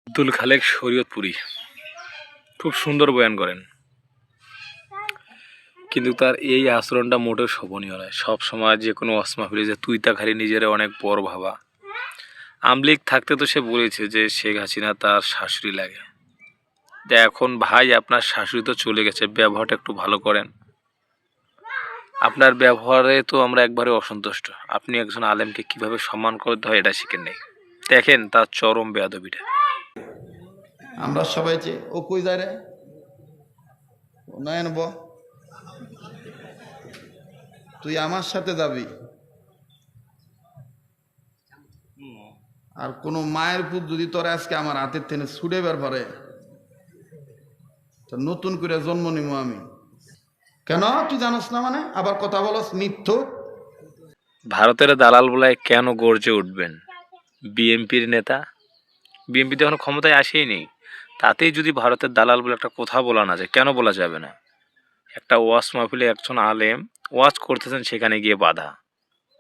আব্দুল খালেক শরীয়তপুরী খুব সুন্দর বয়ান করেন, কিন্তু তার এই আচরণটা মোটেও শোভনীয় নয়। সবসময় যে কোনো ওয়াজ মাহফিলে যে তুই তা খালি নিজেরা অনেক বড় ভাবা। আমলিগ থাকতে তো সে বলেছে যে শেখ হাসিনা তার শাশুড়ি লাগে। এখন ভাই আপনার শাশুড়ি তো চলে গেছে, ব্যবহারটা একটু ভালো করেন। আপনার ব্যবহারে তো আমরা একবারে অসন্তুষ্ট। আপনি একজন আলেমকে কিভাবে সম্মান করতে হয় এটা শিখেন নেই। দেখেন তার চরম বেয়াদবিটা। আমরা সবাই যে ও কই যায় রে নয়ন তুই আমার সাথে যাবি, আর কোনো মায়ের পুত যদি তোর আজকে আমার হাতের টেনে ছুটে বের পরে তো নতুন করে জন্ম নিব আমি। কেন তুই জানোস না? মানে আবার কথা বলস মিথ্যু। ভারতের দালাল বলায় কেন গর্জে উঠবেন? বিএনপির নেতা, বিএনপি তো এখনো ক্ষমতায় আসেইনি। তাতেই যদি ভারতের দালাল বলে একটা কথা বলা না যায়, কেন বলা যাবে না? একটা ওয়াজ মাহফিলে একজন আলেম ওয়াজ করতেছেন, সেখানে গিয়ে বাধা।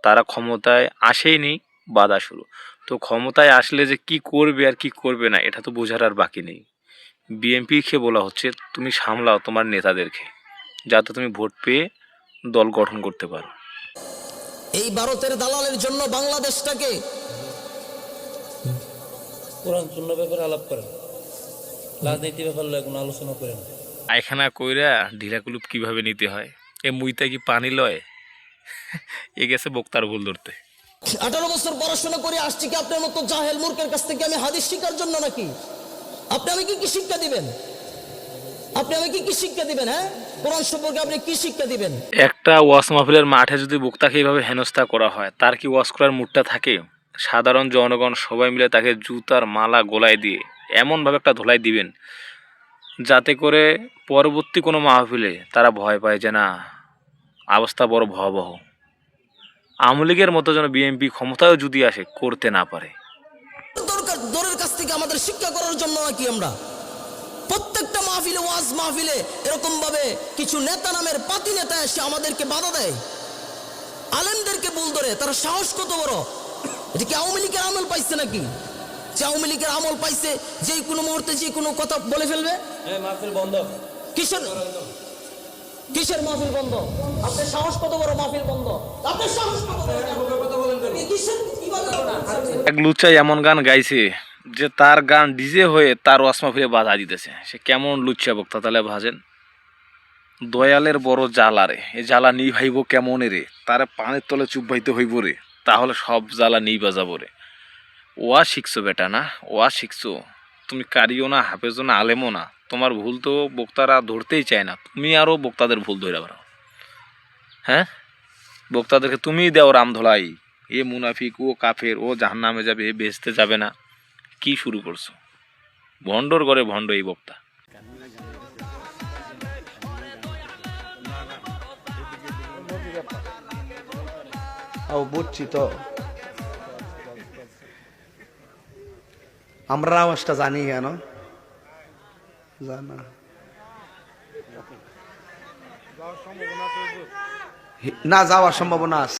তারা ক্ষমতায় আসেইনি, বাধা শুরু। তো ক্ষমতায় আসলে যে কি করবে আর কি করবে না এটা তো বোঝার আর বাকি নেই। বিএনপিকে বলা হচ্ছে তুমি সামলাও তোমার নেতাদেরকে, যাতে তুমি ভোট পেয়ে দল গঠন করতে পারো। এই ভারতের দালালের জন্য বাংলাদেশটাকে কোরআন শূন্য ব্যাপারে আলাপ করেন, রাজনীতি ব্যাপারে কোনো আলোচনা করেন। পায়খানা কইরা ঢিলাকুলুপ কিভাবে নিতে হয়, এ মুইতা কি পানি লয়? এ গেছে বক্তার ভুল ধরতে। 18 বছর পড়াশোনা করে আসছি কি আপনার মতো জাহেল মূর্খের কাছ থেকে আমি হাদিস শিক্ষার জন্য নাকি? আপনি আমাকে কি শিক্ষা দিবেন? আপনি আমাকে কি শিক্ষা দিবেন? হ্যাঁ, কোরআন সম্পর্কে আপনি কি শিক্ষা দিবেন? একটা ওয়াজ মাহফিলের মাঠে যদি বক্তাকে এইভাবে হেনস্থা করা হয়, তার কি ওয়াজ করার মুডটা থাকে? সাধারণ জনগণ সবাই মিলে তাকে জুতার মালা গলায় দিয়ে এমনভাবে একটা ধোলাই দিবেন, যাতে করে পরবর্তী কোনো মাহফিলে তারা ভয় পায় যে না, অবস্থা বড় ভয়াবহ। আওয়ামী লীগের মতো যেন বিএনপি ক্ষমতায়ও যদি আসে করতে না পারে। দরকার দরের কাছ থেকে আমাদের শিক্ষা করার জন্য নাকি আমরা প্রত্যেকটা মাহফিলে ওয়াজ মাহফিলে এরকম ভাবে কিছু নেতা নামের পাতি নেতা এসে আমাদেরকে বাধা দেয়, আলেমদেরকে ভুল ধরে। তারা সাহস কত বড়! এটা কি আওয়ামী লীগের আমল পাইছে নাকি? যে আওয়ামী লীগের আমল পাইছে যে কোনো মুহূর্তে যে কোনো কথা বলে ফেলবে। মাহফিল বন্ধ। কিসের কিসের মাহফিল বন্ধ? আপনার সাহস কত বড়? মাহফিল বন্ধ? আপনার সাহস কত বড়? কিসের কিভাবে এক লুচ্চাই এমন গান গাইছে যে তার গান ডিজে হয়ে তার ওয়াজ মাহফিলে বাধা দিতেছে। সে কেমন লুচ্চা বক্তা তাহলে ভাজেন। দয়ালের বড় জ্বালা রে, এ জ্বালা নিভাইব কেমনে রে, তারে পানের তলে চুপবাইতে হইব রে, তাহলে সব জ্বালা নিভা যাব রে। ওয়া শিখছো বেটা, না ওয়া শিখছো, তুমি কারিও না, হাফেজও না, আলেমও না। তোমার ভুল তো বক্তারা ধরতেই চায় না, তুমি আরও বক্তাদের ভুল ধরে বেড়াও। হ্যাঁ, বক্তাদেরকে তুমিই দেও রামধলাই, এ মুনাফিক, ও কাফের, ও জাহান্নামে যাবে, এ বেহেশতে যাবে না। কি শুরু করছো? ভণ্ডর করে ভণ্ড এই বক্তা। বুঝছি তো, আমরা আওয়াজটা জানি কেন জানা না, যাওয়ার সম্ভাবনা আছে।